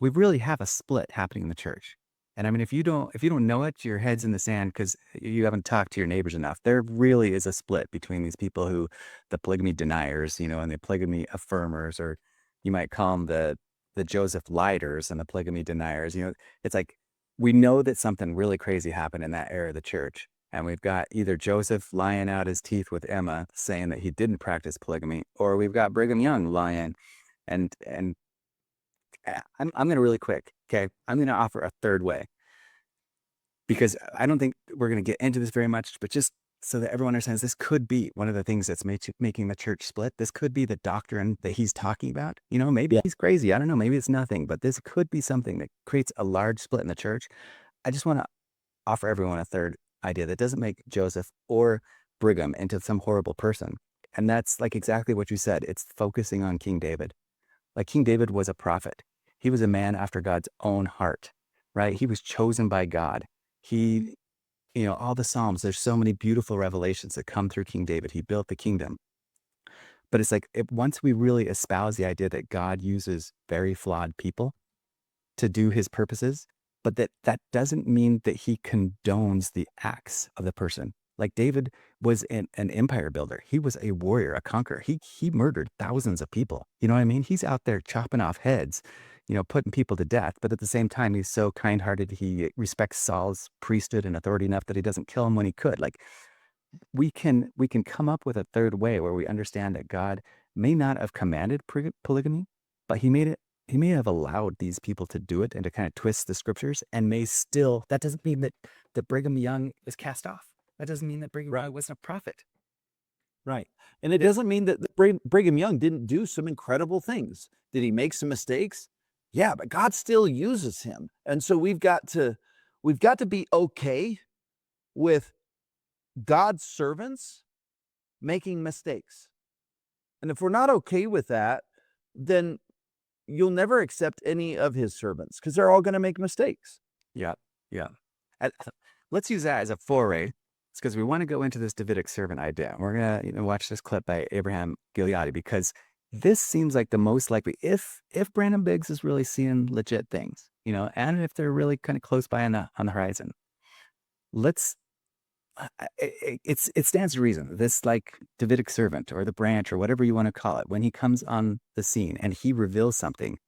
we really have a split happening in the church. And I mean, if you don't know it, your head's in the sand because you haven't talked to your neighbors enough. There really is a split between these people who, the polygamy deniers, and the polygamy affirmers, or you might call them the Joseph lighters and the polygamy deniers. It's like we know that something really crazy happened in that era of the church. And we've got either Joseph lying out his teeth with Emma saying that he didn't practice polygamy, or we've got Brigham Young lying and I'm going to really quick. Okay. I'm going to offer a third way because I don't think we're going to get into this very much, but just so that everyone understands, this could be one of the things that's making the church split. This could be the doctrine that he's talking about. Maybe Yeah. he's crazy. I don't know. Maybe it's nothing, but this could be something that creates a large split in the church. I just want to offer everyone a third idea that doesn't make Joseph or Brigham into some horrible person. And that's like exactly what you said. It's focusing on King David. Like King David was a prophet. He was a man after God's own heart, right? He was chosen by God. He, all the Psalms, there's so many beautiful revelations that come through King David. He built the kingdom. But it's like once we really espouse the idea that God uses very flawed people to do his purposes, but that doesn't mean that he condones the acts of the person. Like David was an empire builder. He was a warrior, a conqueror. He murdered thousands of people. You know what I mean? He's out there chopping off heads, putting people to death. But at the same time, he's so kind-hearted. He respects Saul's priesthood and authority enough that he doesn't kill him when he could. Like we can come up with a third way where we understand that God may not have commanded polygamy, but he may have allowed these people to do it and to kind of twist the scriptures, and may still, that doesn't mean that Brigham Young is cast off. That doesn't mean that Brigham Right. Young wasn't a prophet. Right. And it doesn't mean that Brigham Young didn't do some incredible things. Did he make some mistakes? Yeah, but God still uses him. And so we've got to be okay with God's servants making mistakes. And if we're not okay with that, then you'll never accept any of his servants because they're all going to make mistakes. Yeah, yeah. Uh, Let's use that as a foray. It's because we want to go into this Davidic servant idea. We're gonna watch this clip by Abraham Gileadi because this seems like the most likely, if Brandon Biggs is really seeing legit things, and if they're really kind of close by on the horizon. Let's it stands to reason. This like Davidic servant or the branch or whatever you want to call it, when he comes on the scene and he reveals something,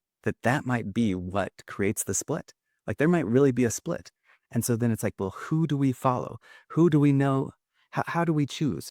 that might be what creates the split. Like there might really be a split. And so then it's like, well, who do we follow? Who do we know? How do we choose?